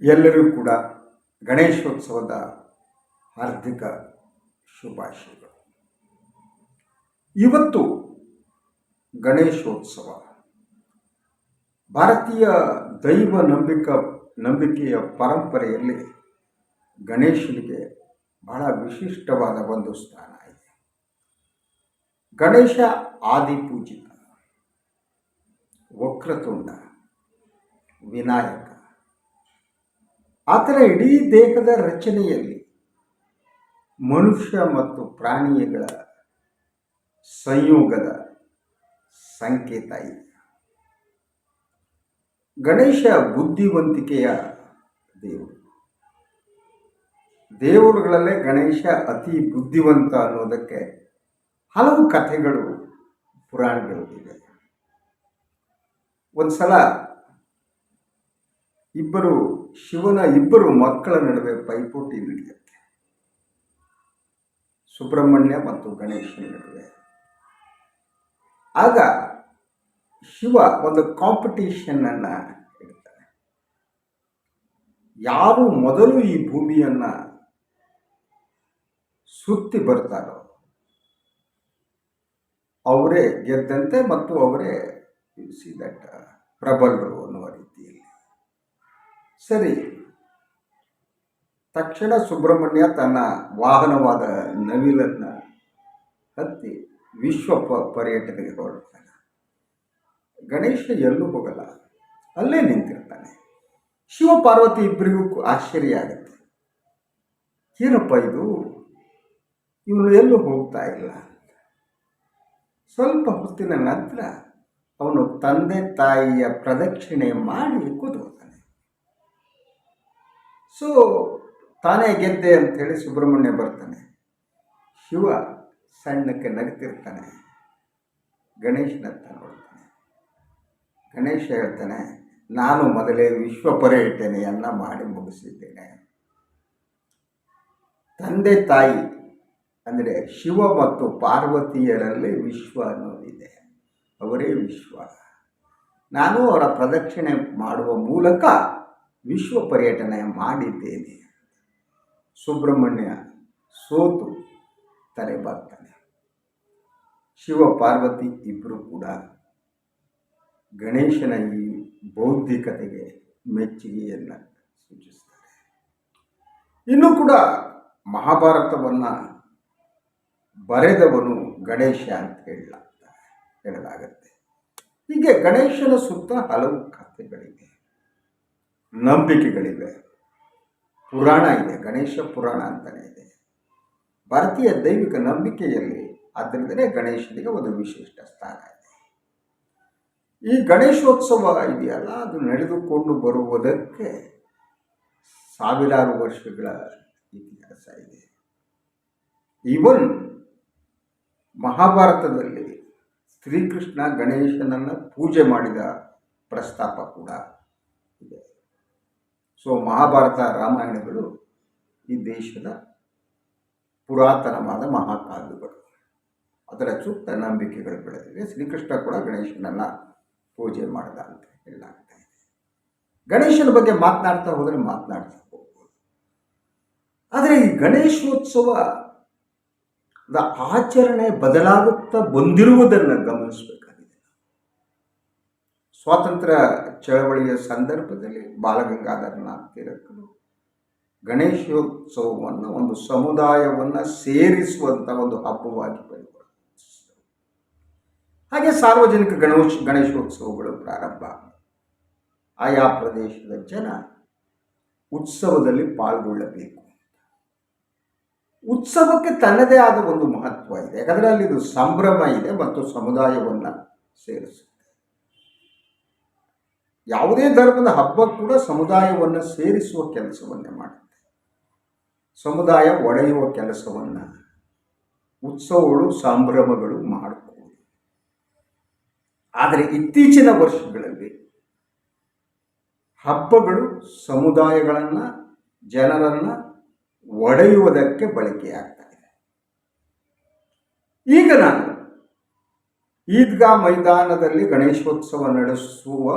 ಎಲ್ಲರೂ ಕೂಡ ಗಣೇಶೋತ್ಸವದ ಹಾರ್ದಿಕ ಶುಭಾಶಯಗಳು. ಇವತ್ತು ಗಣೇಶೋತ್ಸವ ಭಾರತೀಯ ದೈವ ನಂಬಿಕೆಯ ಪರಂಪರೆಯಲ್ಲಿ ಗಣೇಶನಿಗೆ ಬಹಳ ವಿಶಿಷ್ಟವಾದ ಒಂದು ಸ್ಥಾನ ಇದೆ. ಗಣೇಶ ಆದಿಪೂಜಿತ, ವಕ್ರತುಂಡ, ವಿನಾಯಕ. ಆತನ ಇಡೀ ದೇಹದ ರಚನೆಯಲ್ಲಿ ಮನುಷ್ಯ ಮತ್ತು ಪ್ರಾಣಿಗಳ ಸಂಯೋಗದ ಸಂಕೇತ ಇದೆ. ಗಣೇಶ ಬುದ್ಧಿವಂತಿಕೆಯ ದೇವರು. ದೇವರುಗಳಲ್ಲೇ ಗಣೇಶ ಅತಿ ಬುದ್ಧಿವಂತ ಅನ್ನೋದಕ್ಕೆ ಹಲವು ಕಥೆಗಳು, ಪುರಾಣಗಳು ಇವೆ. ಒಂದ್ಸಲ ಶಿವನ ಇಬ್ಬರು ಮಕ್ಕಳ ನಡುವೆ ಪೈಪೋಟಿ ನಡೆಯುತ್ತೆ, ಸುಬ್ರಹ್ಮಣ್ಯ ಮತ್ತು ಗಣೇಶನ ನಡುವೆ. ಆಗ ಶಿವ ಒಂದು ಕಾಂಪಿಟೇಷನ್ ಅನ್ನ ಇಡ್ತಾನೆ. ಯಾರು ಮೊದಲು ಈ ಭೂಮಿಯನ್ನ ಸುತ್ತಿ ಬರ್ತಾರೋ ಅವರೇ ಗೆದ್ದಂತೆ ಮತ್ತು ಅವರೇ ಪ್ರಬಲರು ಅನ್ನುವ ರೀತಿಯಲ್ಲಿ. ಸರಿ, ತಕ್ಷಣ ಸುಬ್ರಹ್ಮಣ್ಯ ತನ್ನ ವಾಹನವಾದ ನವಿಲನ್ನ ಹತ್ತಿ ವಿಶ್ವ ಪರ್ಯಟನೆಗೆ ಹೊರಡ್ತಾನೆ. ಗಣೇಶ ಎಲ್ಲೂ ಹೋಗಲ್ಲ, ಅಲ್ಲೇ ನಿಂತಿರ್ತಾನೆ. ಶಿವ ಪಾರ್ವತಿ ಇಬ್ಬರಿಗೂ ಆಶ್ಚರ್ಯ ಆಗುತ್ತೆ. ಏನಪ್ಪ ಇದು, ಇವನು ಎಲ್ಲೂ ಹೋಗ್ತಾ ಇಲ್ಲ. ಸ್ವಲ್ಪ ಹೊತ್ತಿನ ನಂತರ ಅವನು ತಂದೆ ತಾಯಿಯ ಪ್ರದಕ್ಷಿಣೆ ಮಾಡಿ ಕೂತ್ಕೊಳ್ತಾನೆ. ಸೊ ತಾನೇ ಗೆದ್ದೆ ಅಂಥೇಳಿ ಸುಬ್ರಹ್ಮಣ್ಯ ಬರ್ತಾನೆ. ಶಿವ ಸಣ್ಣಕ್ಕೆ ನಗ್ತಿರ್ತಾನೆ. ಗಣೇಶನತ್ತ ನೋಡ್ತಾನೆ. ಗಣೇಶ ಹೇಳ್ತಾನೆ, ನಾನು ಮೊದಲೇ ವಿಶ್ವ ಪರ್ಯಟನೆಯನ್ನ ಮಾಡಿ ಮುಗಿಸಿದ್ದೇನೆ. ತಂದೆ ತಾಯಿ ಅಂದರೆ ಶಿವ ಮತ್ತು ಪಾರ್ವತಿಯರಲ್ಲಿ ವಿಶ್ವ ಅನ್ನೋದಿದೆ, ಅವರೇ ವಿಶ್ವ. ನಾನು ಅವರ ಪ್ರದಕ್ಷಿಣೆ ಮಾಡುವ ಮೂಲಕ ವಿಶ್ವ ಪರ್ಯಟನೆ ಮಾಡಿದ್ದೇನೆ. ಸುಬ್ರಹ್ಮಣ್ಯ ಸೋತು ತಲೆ ಬಾಗ್ತಾನೆ. ಶಿವ ಪಾರ್ವತಿ ಇಬ್ಬರು ಕೂಡ ಗಣೇಶನ ಈ ಬೌದ್ಧಿಕತೆಗೆ ಮೆಚ್ಚುಗೆಯನ್ನು ಸೂಚಿಸ್ತಾರೆ. ಇನ್ನೂ ಕೂಡ ಮಹಾಭಾರತವನ್ನು ಬರೆದವನು ಗಣೇಶ ಅಂತ ಹೇಳಲಾಗತ್ತೆ. ಹೀಗೆ ಗಣೇಶನ ಸುತ್ತ ಹಲವು ಕಥೆಗಳಿವೆ, ನಂಬಿಕೆಗಳಿವೆ, ಪುರಾಣ ಇದೆ. ಗಣೇಶ ಪುರಾಣ ಅಂತಲೇ ಇದೆ ಭಾರತೀಯ ದೈವಿಕ ನಂಬಿಕೆಯಲ್ಲಿ. ಆದ್ದರಿಂದಲೇ ಗಣೇಶನಿಗೆ ಒಂದು ವಿಶಿಷ್ಟ ಸ್ಥಾನ ಇದೆ. ಈ ಗಣೇಶೋತ್ಸವ ಇದೆಯಲ್ಲ, ಅದು ನಡೆದುಕೊಂಡು ಬರುವುದಕ್ಕೆ ಸಾವಿರಾರು ವರ್ಷಗಳ ಇತಿಹಾಸ ಇದೆ. ಈವನ್ ಮಹಾಭಾರತದಲ್ಲಿ ಶ್ರೀಕೃಷ್ಣ ಗಣೇಶನನ್ನು ಪೂಜೆ ಮಾಡಿದ ಪ್ರಸ್ತಾಪ ಕೂಡ ಇದೆ. ಸೊ ಮಹಾಭಾರತ, ರಾಮಾಯಣಗಳು ಈ ದೇಶದ ಪುರಾತನವಾದ ಮಹಾಕಾವ್ಯಗಳು. ಅದರ ಸುತ್ತ ನಂಬಿಕೆಗಳು ಬೆಳೆದಿವೆ. ಶ್ರೀಕೃಷ್ಣ ಕೂಡ ಗಣೇಶನನ್ನು ಪೂಜೆ ಮಾಡಿದ ಅಂತ ಹೇಳಲಾಗ್ತಾ ಇದೆ. ಗಣೇಶನ ಬಗ್ಗೆ ಮಾತನಾಡ್ತಾ ಹೋದರೆ ಮಾತನಾಡ್ತಾ ಹೋಗ್ಬೋದು. ಆದರೆ ಈ ಗಣೇಶೋತ್ಸವದ ಆಚರಣೆ ಬದಲಾಗುತ್ತಾ ಬಂದಿರುವುದನ್ನು ಗಮನಿಸಬೇಕಾಗಿದೆ. ಸ್ವಾತಂತ್ರ್ಯ ಚಳವಳಿಯ ಸಂದರ್ಭದಲ್ಲಿ ಬಾಲಗಂಗಾಧರನಾಥ್ ತಿಲಕರು ಗಣೇಶೋತ್ಸವವನ್ನು ಒಂದು ಸಮುದಾಯವನ್ನು ಸೇರಿಸುವಂಥ ಒಂದು ಹಬ್ಬವಾಗಿ ಪರಿಗಣಿಸಿದರು. ಹಾಗೆ ಸಾರ್ವಜನಿಕ ಗಣೇಶೋತ್ಸವಗಳು ಪ್ರಾರಂಭ. ಆಯಾ ಪ್ರದೇಶದ ಜನ ಉತ್ಸವದಲ್ಲಿ ಪಾಲ್ಗೊಳ್ಳಬೇಕು. ಉತ್ಸವಕ್ಕೆ ತನ್ನದೇ ಆದ ಒಂದು ಮಹತ್ವ ಇದೆ. ಯಾಕಂದರೆ ಅಲ್ಲಿ ಇದು ಸಂಭ್ರಮ ಇದೆ ಮತ್ತು ಸಮುದಾಯವನ್ನು ಸೇರಿಸುತ್ತೆ. ಯಾವುದೇ ಧರ್ಮದ ಹಬ್ಬ ಕೂಡ ಸಮುದಾಯವನ್ನು ಸೇರಿಸುವ ಕೆಲಸವನ್ನೇ ಮಾಡುತ್ತೆ. ಸಮುದಾಯ ಒಡೆಯುವ ಕೆಲಸವನ್ನು ಉತ್ಸವಗಳು, ಸಂಭ್ರಮಗಳು ಮಾಡಿಕೊಳ್ಳುವುದು. ಆದರೆ ಇತ್ತೀಚಿನ ವರ್ಷಗಳಲ್ಲಿ ಹಬ್ಬಗಳು ಸಮುದಾಯಗಳನ್ನು, ಜನರನ್ನು ಒಡೆಯುವುದಕ್ಕೆ ಬಳಕೆಯಾಗ್ತಾ ಇದೆ. ಈಗ ನಾನು ಈದ್ಗಾ ಮೈದಾನದಲ್ಲಿ ಗಣೇಶೋತ್ಸವ ನಡೆಸುವ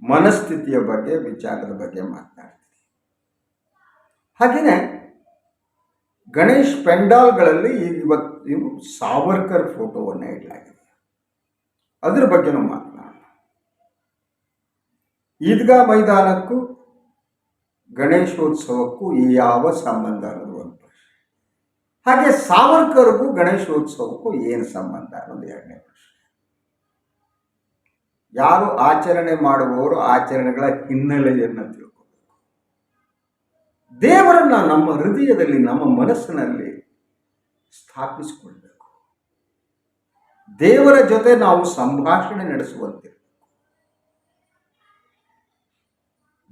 ಮನಸ್ಥಿತಿಯ ಬಗ್ಗೆ, ವಿಚಾರದ ಬಗ್ಗೆ ಮಾತನಾಡ್ತೀನಿ. ಹಾಗೆಯೇ ಗಣೇಶ್ ಪೆಂಡಾಲ್ಗಳಲ್ಲಿ ಇವತ್ತು ಸಾವರ್ಕರ್ ಫೋಟೋವನ್ನು ಇಡಲಾಗಿದೆ. ಅದರ ಬಗ್ಗೆನೂ ಮಾತನಾಡೋಣ. ಈದ್ಗಾ ಮೈದಾನಕ್ಕೂ ಗಣೇಶೋತ್ಸವಕ್ಕೂ ಯಾವ ಸಂಬಂಧ ಅನ್ನೋದು ಒಂದು ಪ್ರಶ್ನೆ. ಹಾಗೆ ಸಾವರ್ಕರ್ಗೂ ಗಣೇಶೋತ್ಸವಕ್ಕೂ ಏನು ಸಂಬಂಧ ಅನ್ನೋದು ಎರಡನೇ ಪ್ರಶ್ನೆ. ಯಾರು ಆಚರಣೆ ಮಾಡುವವರು ಆಚರಣೆಗಳ ಹಿನ್ನೆಲೆಯನ್ನು ತಿಳ್ಕೋಬೇಕು. ದೇವರನ್ನ ನಮ್ಮ ಹೃದಯದಲ್ಲಿ, ನಮ್ಮ ಮನಸ್ಸಿನಲ್ಲಿ ಸ್ಥಾಪಿಸಿಕೊಳ್ಬೇಕು. ದೇವರ ಜೊತೆ ನಾವು ಸಂಭಾಷಣೆ ನಡೆಸುವಂತೆ,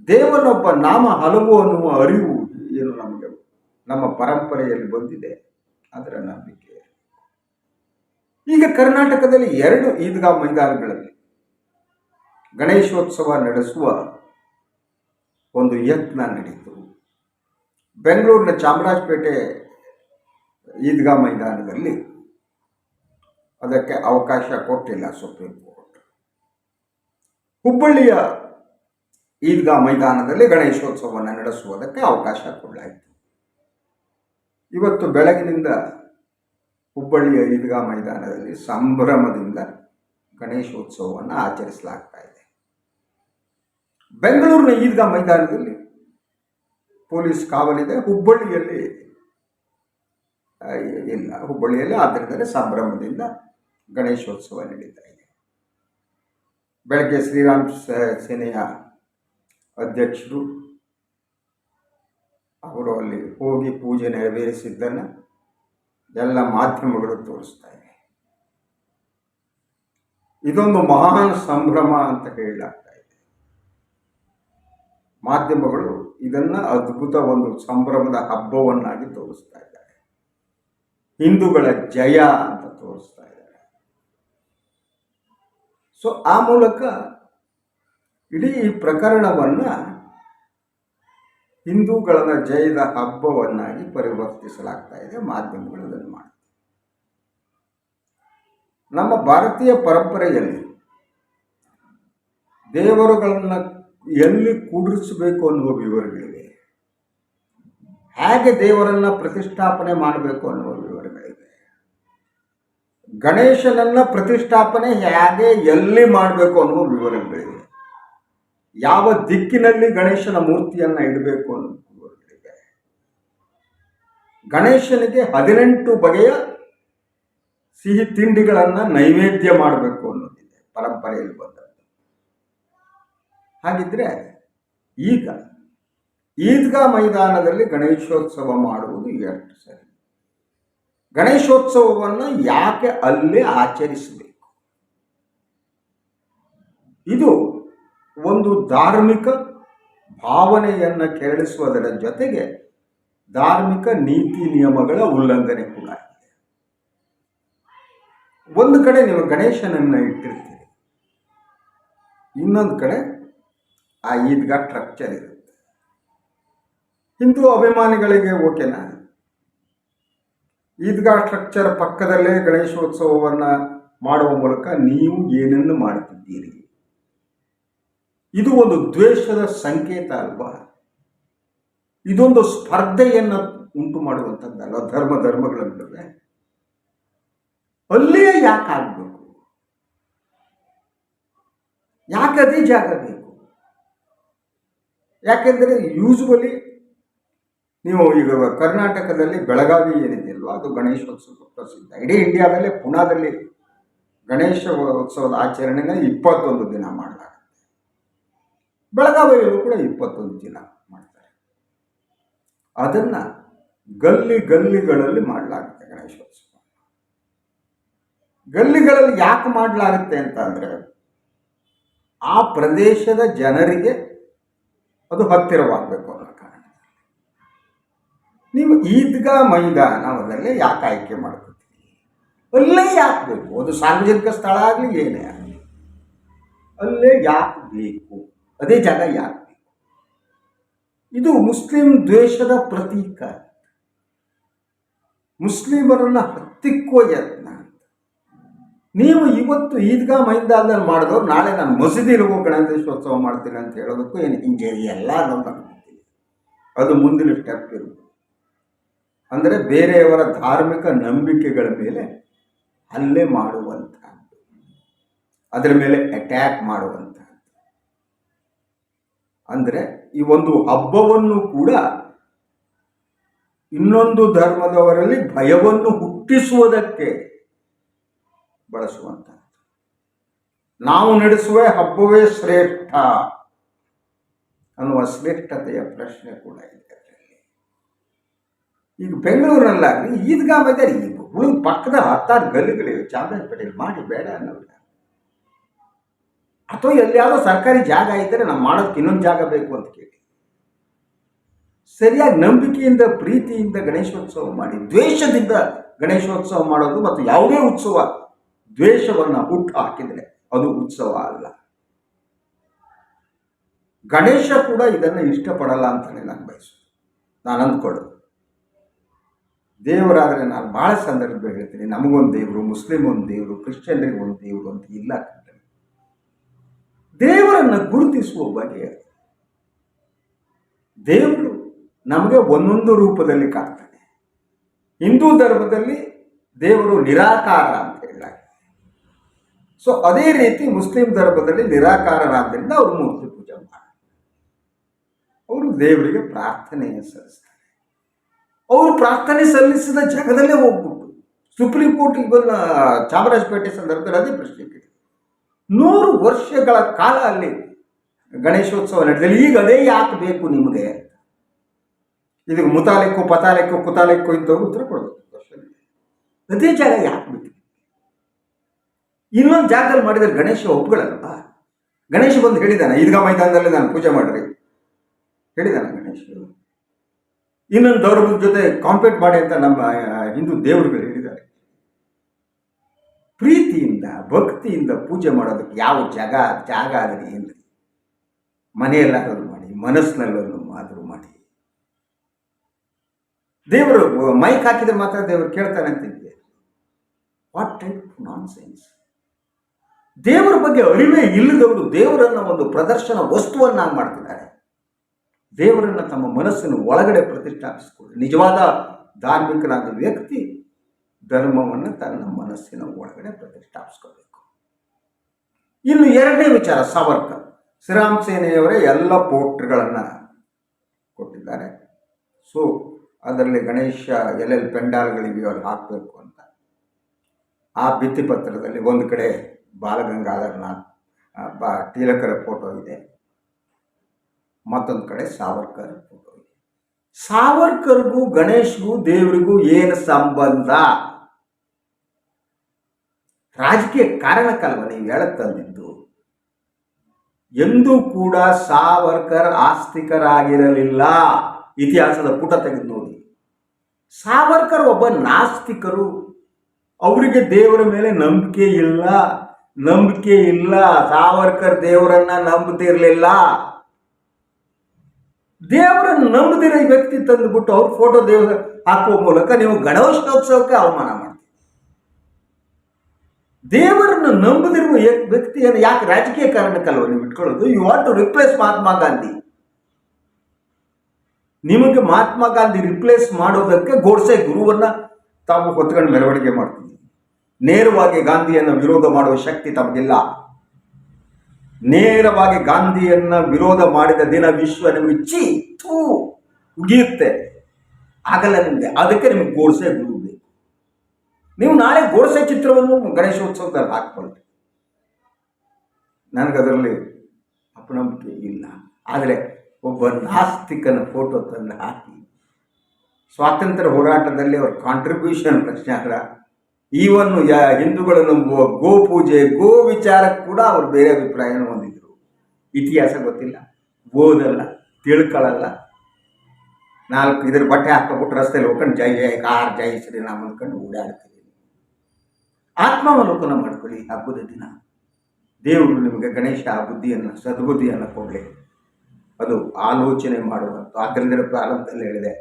ದೇವನೊಬ್ಬ ನಾಮ ಹಲವು ಅನ್ನುವ ಅರಿವು ಏನು ನಮಗೆ ನಮ್ಮ ಪರಂಪರೆಯಲ್ಲಿ ಬಂದಿದೆ, ಅದರ ನಂಬಿಕೆ. ಈಗ ಕರ್ನಾಟಕದಲ್ಲಿ 2 ಈದ್ಗಾ ಮೈದಾನಗಳಲ್ಲಿ ಗಣೇಶೋತ್ಸವ ನಡೆಸುವ ಒಂದು ಯತ್ನ ನಡೀತು. ಬೆಂಗಳೂರಿನ ಚಾಮರಾಜಪೇಟೆ ಈದ್ಗಾ ಮೈದಾನದಲ್ಲಿ ಅದಕ್ಕೆ ಅವಕಾಶ ಕೊಟ್ಟಿಲ್ಲ ಸುಪ್ರೀಂ ಕೋರ್ಟ್. ಹುಬ್ಬಳ್ಳಿಯ ಈದ್ಗಾ ಮೈದಾನದಲ್ಲಿ ಗಣೇಶೋತ್ಸವವನ್ನು ನಡೆಸುವುದಕ್ಕೆ ಅವಕಾಶ ಕೊಡಲಾಯಿತು. ಇವತ್ತು ಬೆಳಗಿನಿಂದ ಹುಬ್ಬಳ್ಳಿಯ ಈದ್ಗಾ ಮೈದಾನದಲ್ಲಿ ಸಂಭ್ರಮದಿಂದ ಗಣೇಶೋತ್ಸವವನ್ನು ಆಚರಿಸಲಾಗ್ತಾ ಇದೆ. ಬೆಂಗಳೂರಿನ ಈದ್ಗಾ ಮೈದಾನದಲ್ಲಿ ಪೊಲೀಸ್ ಕಾವಲಿದೆ, ಹುಬ್ಬಳ್ಳಿಯಲ್ಲಿ ಇಲ್ಲ. ಹುಬ್ಬಳ್ಳಿಯಲ್ಲಿ ಆದ್ದರಿಂದ ಸಂಭ್ರಮದಿಂದ ಗಣೇಶೋತ್ಸವ ನಡೀತಾ ಇದೆ. ಬೆಳಗ್ಗೆ ಶ್ರೀರಾಮ್ ಸೇನೆಯ ಅಧ್ಯಕ್ಷರು ಅವರು ಅಲ್ಲಿ ಹೋಗಿ ಪೂಜೆ ನೆರವೇರಿಸಿದ್ದನ್ನು ಎಲ್ಲ ಮಾಧ್ಯಮಗಳು ತೋರಿಸ್ತಾ ಇವೆ. ಇದೊಂದು ಮಹಾನ್ ಸಂಭ್ರಮ ಅಂತ ಹೇಳಲಾಗ್ತಾ ಇದೆ. ಮಾಧ್ಯಮಗಳು ಇದನ್ನ ಅದ್ಭುತ ಒಂದು ಸಂಭ್ರಮದ ಹಬ್ಬವನ್ನಾಗಿ ತೋರಿಸ್ತಾ ಇದ್ದಾರೆ. ಹಿಂದೂಗಳ ಜಯ ಅಂತ ತೋರಿಸ್ತಾ ಇದ್ದಾರೆ. ಸೊ ಆ ಮೂಲಕ ಇಡೀ ಪ್ರಕರಣವನ್ನ ಹಿಂದೂಗಳ ಜಯದ ಹಬ್ಬವನ್ನಾಗಿ ಪರಿವರ್ತಿಸಲಾಗ್ತಾ ಇದೆ. ಮಾಧ್ಯಮಗಳು ಅದನ್ನು ಮಾಡ್ತಾರೆ. ನಮ್ಮ ಭಾರತೀಯ ಪರಂಪರೆಯಲ್ಲಿ ದೇವರುಗಳನ್ನು ಎಲ್ಲಿ ಕೂಡಿಸಬೇಕು ಅನ್ನುವ ವಿವರಗಳಿವೆ. ಹೇಗೆ ದೇವರನ್ನ ಪ್ರತಿಷ್ಠಾಪನೆ ಮಾಡಬೇಕು ಅನ್ನುವ ವಿವರಗಳಿವೆ. ಗಣೇಶನನ್ನ ಪ್ರತಿಷ್ಠಾಪನೆ ಹೇಗೆ ಎಲ್ಲಿ ಮಾಡಬೇಕು ಅನ್ನುವ ವಿವರಗಳಿವೆ. ಯಾವ ದಿಕ್ಕಿನಲ್ಲಿ ಗಣೇಶನ ಮೂರ್ತಿಯನ್ನ ಇಡಬೇಕು ಅನ್ನುವ ವಿವರಗಳಿವೆ. ಗಣೇಶನಿಗೆ 18 ಬಗೆಯ ಸಿಹಿ ತಿಂಡಿಗಳನ್ನ ನೈವೇದ್ಯ ಮಾಡಬೇಕು ಅನ್ನೋದಿದೆ ಪರಂಪರೆಯಲ್ಲಿ ಬಂದದ್ದು. ಹಾಗಿದ್ರೆ ಈಗ ಈದ್ಗಾ ಮೈದಾನದಲ್ಲಿ ಗಣೇಶೋತ್ಸವ ಮಾಡುವುದು ಎಷ್ಟು ಸರಿ? ಗಣೇಶೋತ್ಸವವನ್ನು ಯಾಕೆ ಅಲ್ಲೇ ಆಚರಿಸಬೇಕು? ಇದು ಒಂದು ಧಾರ್ಮಿಕ ಭಾವನೆಯನ್ನು ಕೆರಳಿಸುವುದರ ಜೊತೆಗೆ ಧಾರ್ಮಿಕ ನೀತಿ ನಿಯಮಗಳ ಉಲ್ಲಂಘನೆ ಕೂಡ ಇದೆ. ಒಂದು ಕಡೆ ನೀವು ಗಣೇಶನನ್ನು ಇಟ್ಟಿರ್ತೀರಿ, ಇನ್ನೊಂದು ಕಡೆ ಆ ಈದ್ಗಾ ಸ್ಟ್ರಕ್ಚರ್ ಇರುತ್ತೆ. ಹಿಂದೂ ಅಭಿಮಾನಿಗಳಿಗೆ ಓಕೆನಾ? ಈದ್ಗಾ ಸ್ಟ್ರಕ್ಚರ್ ಪಕ್ಕದಲ್ಲೇ ಗಣೇಶೋತ್ಸವವನ್ನು ಮಾಡುವ ಮೂಲಕ ನೀವು ಏನನ್ನು ಮಾಡುತ್ತಿದ್ದೀರಿ? ಇದು ಒಂದು ದ್ವೇಷದ ಸಂಕೇತ ಅಲ್ವಾ? ಇದೊಂದು ಸ್ಪರ್ಧೆಯನ್ನು ಉಂಟು ಮಾಡುವಂಥದ್ದಲ್ಲ ಧರ್ಮಗಳ ನಡುವೆ. ಅಲ್ಲಿಯೇ ಯಾಕೆ ಆಗಬೇಕು? ಯಾಕೆ ಅದೇ ಜಾಗ ಬೇಕು? ಯಾಕೆಂದರೆ ಯೂಶುವಲಿ ನೀವು ಈಗ ಕರ್ನಾಟಕದಲ್ಲಿ ಬೆಳಗಾವಿ ಏನಿದೆಯಲ್ವ, ಅದು ಗಣೇಶೋತ್ಸವ ಪ್ರಸಿದ್ಧ. ಇಡೀ ಇಂಡಿಯಾದಲ್ಲೇ ಪುಣಾದಲ್ಲಿ ಗಣೇಶ ಉತ್ಸವದ ಆಚರಣೆನ 21 ದಿನ ಮಾಡಲಾಗುತ್ತೆ. ಬೆಳಗಾವಿಯಲ್ಲೂ ಕೂಡ 21 ದಿನ ಮಾಡ್ತಾರೆ. ಅದನ್ನು ಗಲ್ಲಿಗಳಲ್ಲಿ ಮಾಡಲಾಗುತ್ತೆ ಗಣೇಶೋತ್ಸವ. ಗಲ್ಲಿಗಳಲ್ಲಿ ಯಾಕೆ ಮಾಡಲಾಗುತ್ತೆ ಅಂತ ಅಂದರೆ ಆ ಪ್ರದೇಶದ ಜನರಿಗೆ ಅದು ಹತ್ತಿರವಾಗಬೇಕು ಅನ್ನೋ ಕಾರಣ. ನೀವು ಈದ್ಗಾ ಮೈದಾನದಲ್ಲೇ ಯಾಕೆ ಆಯ್ಕೆ ಮಾಡ್ಕೊತೀವಿ? ಅಲ್ಲೇ ಯಾಕೆ ಬೇಕು? ಅದು ಸಾರ್ವಜನಿಕ ಸ್ಥಳ ಆಗಲಿ ಏನೇ ಆಗಲಿ, ಅಲ್ಲೇ ಯಾಕೆ ಬೇಕು? ಅದೇ ಜಾಗ ಯಾಕೆ ಬೇಕು? ಇದು ಮುಸ್ಲಿಂ ದ್ವೇಷದ ಪ್ರತೀಕ, ಮುಸ್ಲಿಮರನ್ನ ಹತ್ತಿಕ್ಕುವ ಯತ್ನ. ನೀವು ಇವತ್ತು ಈದ್ಗಾ ಮೈದಾನದಲ್ಲಿ ಮಾಡಿದವ್ರು ನಾಳೆ ನಾನು ಮಸೀದಿಲಿ ಹೋಗಿ ಗಣೇಶೋತ್ಸವ ಮಾಡ್ತೀನಿ ಅಂತ ಹೇಳೋದಕ್ಕೂ ಏನು ಹಿಂಜರಿ ಎಲ್ಲ ಅನ್ನೋದು. ಅದು ಮುಂದಿನ ಸ್ಟೆಪ್ ಇರುವುದು. ಅಂದರೆ ಬೇರೆಯವರ ಧಾರ್ಮಿಕ ನಂಬಿಕೆಗಳ ಮೇಲೆ ಹಲ್ಲೆ ಮಾಡುವಂತಹದ್ದು, ಅದರ ಮೇಲೆ ಅಟ್ಯಾಕ್ ಮಾಡುವಂತಹದ್ದು. ಅಂದರೆ ಈ ಒಂದು ಹಬ್ಬವನ್ನು ಕೂಡ ಇನ್ನೊಂದು ಧರ್ಮದವರಲ್ಲಿ ಭಯವನ್ನು ಹುಟ್ಟಿಸುವುದಕ್ಕೆ ಬಳಸುವಂತಹದ್ದು. ನಾವು ನಡೆಸುವ ಹಬ್ಬವೇ ಶ್ರೇಷ್ಠ ಅನ್ನುವ ಶ್ರೇಷ್ಠತೆಯ ಪ್ರಶ್ನೆ ಕೂಡ ಇದೆ ಅದರಲ್ಲಿ. ಈಗ ಬೆಂಗಳೂರಿನಲ್ಲಾಗಲಿ ಈದ್ಗಾ ಮೈದಾನ ಉಳಿದ ಪಕ್ಕದ 10 ಗಲ್ಲಿಗಳಿವೆ, ಚಾಮರಾಜಪೇಟೆಯಲ್ಲಿ ಮಾಡಿ ಬೇಡ ಅನ್ನೋಲ್ಲ. ಅಥವಾ ಎಲ್ಲಿಯಾದರೂ ಸರ್ಕಾರಿ ಜಾಗ ಇದ್ದರೆ ನಾವು ಮಾಡೋದಕ್ಕೆ ಇನ್ನೊಂದು ಜಾಗ ಬೇಕು ಅಂತ ಕೇಳಿ ಸರಿಯಾಗಿ ನಂಬಿಕೆಯಿಂದ ಪ್ರೀತಿಯಿಂದ ಗಣೇಶೋತ್ಸವ ಮಾಡಿ, ದ್ವೇಷದಿಂದ ಗಣೇಶೋತ್ಸವ ಮಾಡೋದು ಮತ್ತು ಯಾವುದೇ ಉತ್ಸವ ದ್ವೇಷವನ್ನು ಹುಟ್ಟು ಹಾಕಿದರೆ ಅದು ಉತ್ಸವ ಅಲ್ಲ. ಗಣೇಶ ಕೂಡ ಇದನ್ನು ಇಷ್ಟಪಡಲ್ಲ ಅಂತಲೇ ನಾನು ಬಯಸೋದು. ನಾನು ಅಂದ್ಕೊಳ್ಳೋದು ದೇವರಾದರೆ ನಾನು ಭಾಳ ಸಂದರ್ಭದಲ್ಲಿ ಹೇಳ್ತೀನಿ, ನಮಗೊಂದು ದೇವರು, ಮುಸ್ಲಿಂ ಒಂದು ದೇವರು, ಕ್ರಿಶ್ಚಿಯನ್ರಿಗೆ ಒಂದು ದೇವರು ಅಂತ ಇಲ್ಲ. ದೇವರನ್ನು ಗುರುತಿಸುವ ಬಗೆ ದೇವರು ನಮಗೆ ಒಂದೊಂದು ರೂಪದಲ್ಲಿ ಕಾಣ್ತಾನೆ. ಹಿಂದೂ ಧರ್ಮದಲ್ಲಿ ದೇವರು ನಿರಾಕಾರ ಅಂತ ಹೇಳಲಾಗಿದೆ. ಸೊ ಅದೇ ರೀತಿ ಮುಸ್ಲಿಂ ಧರ್ಮದಲ್ಲಿ ನಿರಾಕಾರರಾದ್ದರಿಂದ ಅವರು ಮೂರ್ತಿ ಪೂಜೆ ಮಾಡ್ತಾರೆ. ಅವರು ದೇವರಿಗೆ ಪ್ರಾರ್ಥನೆಯನ್ನು ಸಲ್ಲಿಸ್ತಾರೆ. ಅವರು ಪ್ರಾರ್ಥನೆ ಸಲ್ಲಿಸಿದ ಜಾಗದಲ್ಲೇ ಹೋಗ್ಬಿಟ್ಟು ಸುಪ್ರೀಂ ಕೋರ್ಟ್ ಇವನ್ನ ಚಾಮರಾಜಪೇಟೆ ಸಂದರ್ಭದಲ್ಲಿ ಅದೇ ಪ್ರಶ್ನೆ ಕೇಳಿ 100 ವರ್ಷಗಳ ಕಾಲ ಅಲ್ಲಿ ಗಣೇಶೋತ್ಸವ ನಡೆದಲ್ಲಿ ಈಗ ಅದೇ ಯಾಕೆ ಬೇಕು ನಿಮಗೆ? ಇದಕ್ಕೆ ಮುತಾಲೆಕ್ಕು ಪತಾಲೆಕ್ಕು ಕುತಾಲೆಕ್ಕು ಇಂಥವ್ರು ಉತ್ತರ ಕೊಡಬೇಕು. ಅದೇ ಜಾಗ ಯಾಕೆ ಬೇಕು? ಇನ್ನೊಂದು ಜಾಗದಲ್ಲಿ ಮಾಡಿದರೆ ಗಣೇಶ ಒಪ್ಗಳಲ್ವ? ಗಣೇಶ ಬಂದು ಹೇಳಿದಾನೆ ಈದ್ಗಾ ಮೈದಾನದಲ್ಲಿ ನಾನು ಪೂಜೆ ಮಾಡ್ರಿ ಹೇಳಿದಾನೆ ಗಣೇಶ. ಇನ್ನೊಂದು ಧರ್ಮದ ಜೊತೆ ಕಾಂಪೀಟ್ ಮಾಡಿ ಅಂತ ನಮ್ಮ ಹಿಂದೂ ದೇವರುಗಳು ಹೇಳಿದ್ದಾರೆ. ಪ್ರೀತಿಯಿಂದ ಭಕ್ತಿಯಿಂದ ಪೂಜೆ ಮಾಡೋದಕ್ಕೆ ಯಾವ ಜಾಗ ಆದರೆ ಏನ್ರಿ? ಮನೆಯಲ್ಲಾದರೂ ಮಾಡಿ, ಮನಸ್ಸಿನಲ್ಲೂ ಆದರೂ ಮಾಡಿ. ದೇವರು ಮೈಕ್ ಹಾಕಿದ್ರೆ ಮಾತ್ರ ದೇವರು ಕೇಳ್ತಾನೆ ಅಂತಿದ್ದೆ. What type non sense? ದೇವರ ಬಗ್ಗೆ ಅರಿವೇ ಇಲ್ಲದವರು ದೇವರನ್ನ ಒಂದು ಪ್ರದರ್ಶನ ವಸ್ತುವನ್ನಾಗಿ ಮಾಡ್ತಿದ್ದಾರೆ. ದೇವರನ್ನು ತಮ್ಮ ಮನಸ್ಸಿನ ಒಳಗಡೆ ಪ್ರತಿಷ್ಠಾಪಿಸಿಕೊಳ್ಳಿ. ನಿಜವಾದ ಧಾರ್ಮಿಕನಾದ ವ್ಯಕ್ತಿ ಧರ್ಮವನ್ನು ತನ್ನ ಮನಸ್ಸಿನ ಒಳಗಡೆ ಪ್ರತಿಷ್ಠಾಪಿಸ್ಕೋಬೇಕು. ಇನ್ನು ಎರಡನೇ ವಿಚಾರ, ಸಾವರ್ಕರ್. ಶ್ರೀರಾಮ್ ಸೇನೆಯವರೇ ಎಲ್ಲ ಪೋಸ್ಟರ್ಗಳನ್ನು ಕೊಟ್ಟಿದ್ದಾರೆ. ಸೊ ಅದರಲ್ಲಿ ಗಣೇಶ ಎಲ್ಲೆಲ್ಲಿ ಪೆಂಡಾಲ್ಗಳಿವೆಯೋ ಅಲ್ಲಿ ಹಾಕಬೇಕು ಅಂತ. ಆ ಭಿತ್ತಿಪತ್ರದಲ್ಲಿ ಒಂದು ಕಡೆ ಬಾಲಗಂಗಾಧರನಾಥ್ ತಿಲಕರ ಫೋಟೋ ಇದೆ, ಮತ್ತೊಂದು ಕಡೆ ಸಾವರ್ಕರ್ ಫೋಟೋ ಇದೆ. ಸಾವರ್ಕರ್ಗೂ ಗಣೇಶ್ಗೂ ದೇವರಿಗೂ ಏನು ಸಂಬಂಧ? ರಾಜಕೀಯ ಕಾರಣಕ್ಕಲ್ವ ನೀವು ಹೇಳತ್ತಂದಿದ್ದು? ಎಂದೂ ಕೂಡ ಸಾವರ್ಕರ್ ಆಸ್ತಿಕರಾಗಿರಲಿಲ್ಲ. ಇತಿಹಾಸದ ಪುಟ ತೆಗೆದು ನೋಡಿ. ಸಾವರ್ಕರ್ ಒಬ್ಬ ನಾಸ್ತಿಕರು. ಅವರಿಗೆ ದೇವರ ಮೇಲೆ ನಂಬಿಕೆ ಇಲ್ಲ. ಸಾವರ್ಕರ್ ದೇವರನ್ನ ನಂಬುತ್ತಿರಲಿಲ್ಲ. ದೇವರನ್ನು ನಂಬದಿರೋ ವ್ಯಕ್ತಿ ತಂದುಬಿಟ್ಟು ಅವ್ರ ಫೋಟೋ ದೇವರ ಹಾಕುವ ಮೂಲಕ ನೀವು ಗಣೇಶೋತ್ಸವಕ್ಕೆ ಅವಮಾನ ಮಾಡ್ತೀವಿ. ದೇವರನ್ನು ನಂಬದಿರುವ ವ್ಯಕ್ತಿಯನ್ನು ಯಾಕೆ ರಾಜಕೀಯ ಕಾರಣಕ್ಕಲ್ವ ನೀವು ಇಟ್ಕೊಳ್ಳೋದು? You want to replace Mahatma Gandhi. ನಿಮಗೆ ಮಹಾತ್ಮ ಗಾಂಧಿ ರಿಪ್ಲೇಸ್ ಮಾಡೋದಕ್ಕೆ ಗೋಡ್ಸೆ ಗುರುವನ್ನ ತಾವು ಹೊತ್ಕೊಂಡು ಮೆರವಣಿಗೆ ಮಾಡ್ತೀವಿ. ನೇರವಾಗಿ ಗಾಂಧಿಯನ್ನು ವಿರೋಧ ಮಾಡುವ ಶಕ್ತಿ ತಮಗಿಲ್ಲ. ನೇರವಾಗಿ ಗಾಂಧಿಯನ್ನ ವಿರೋಧ ಮಾಡಿದ ದಿನ ವಿಶ್ವ ನಿಮಗೆ ಉಗಿಯುತ್ತೆ. ಆಗಲ್ಲ ನಿಮಗೆ. ಅದಕ್ಕೆ ನಿಮಗೆ ಗೋಡ್ಸೆ ಗುರು ಬೇಕು. ನೀವು ನಾಳೆ ಗೋಡ್ಸೆ ಚಿತ್ರವನ್ನು ಗಣೇಶೋತ್ಸವದಲ್ಲಿ ಹಾಕ್ಕೊಳ್ಳಿ. ನನಗದರಲ್ಲಿ ಅಪನಂಬಿಕೆ ಇಲ್ಲ. ಆದರೆ ಒಬ್ಬ ನಾಸ್ತಿಕನ ಫೋಟೋ ತಂದು ಹಾಕಿ ಸ್ವಾತಂತ್ರ್ಯ ಹೋರಾಟದಲ್ಲಿ ಅವರ ಕಾಂಟ್ರಿಬ್ಯೂಷನ್ ಪ್ರಶ್ನೆ ಆದ್ರೆ ಈವನ್ನು ಹಿಂದೂಗಳು ನಂಬುವ ಗೋ ಪೂಜೆ, ಗೋ ವಿಚಾರಕ್ಕೆ ಕೂಡ ಅವರು ಬೇರೆ ಅಭಿಪ್ರಾಯನ ಹೊಂದಿದ್ರು. ಇತಿಹಾಸ ಗೊತ್ತಿಲ್ಲ, ಓದಲ್ಲ, ತಿಳ್ಕೊಳ್ಳಲ್ಲ. 4 ಇದರ ಬಟ್ಟೆ ಹಾಕ್ಬಿಟ್ಟು ರಸ್ತೆಯಲ್ಲಿ ಹೋಗ್ಕೊಂಡು ಜೈ ಜೈ ಕಾರ್ ಜೈ ಶ್ರೀರಾಮ್ ಅಂದ್ಕೊಂಡು ಓಡಾಡ್ತೀವಿ. ಆತ್ಮಾವಲೋಕನ ಮಾಡ್ಕೊಳ್ಳಿ. ಹಬ್ಬದ ದಿನ ದೇವರು ನಿಮಗೆ ಗಣೇಶ ಬುದ್ಧಿಯನ್ನು ಸದ್ಬುದ್ಧಿಯನ್ನು ಕೊಡಲಿ. ಅದು ಆಲೋಚನೆ ಮಾಡುವಂಥ. ಆದ್ದರಿಂದ ಪ್ರಾರಂಭದಲ್ಲಿ ಹೇಳಿದೆ,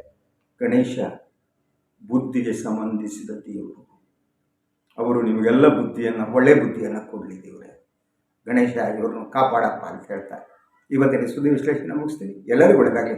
ಗಣೇಶ ಬುದ್ಧಿಗೆ ಸಂಬಂಧಿಸಿದ ದೇವರು. ಅವರು ನಿಮಗೆಲ್ಲ ಬುದ್ಧಿಯನ್ನು, ಒಳ್ಳೆ ಬುದ್ಧಿಯನ್ನು ಕೊಡಲಿ ದೇವರೇ. ಗಣೇಶ ಇವ್ರನ್ನು ಕಾಪಾಡಪ್ಪ ಅಂತ ಹೇಳ್ತಾರೆ. ಇವತ್ತಿನ ಸುದ್ದಿ ವಿಶ್ಲೇಷಣೆ ಮುಗಿಸ್ತೀನಿ. ಎಲ್ಲರಿಗೂ ಒಳ್ಳೆಯದಾಗಲಿ.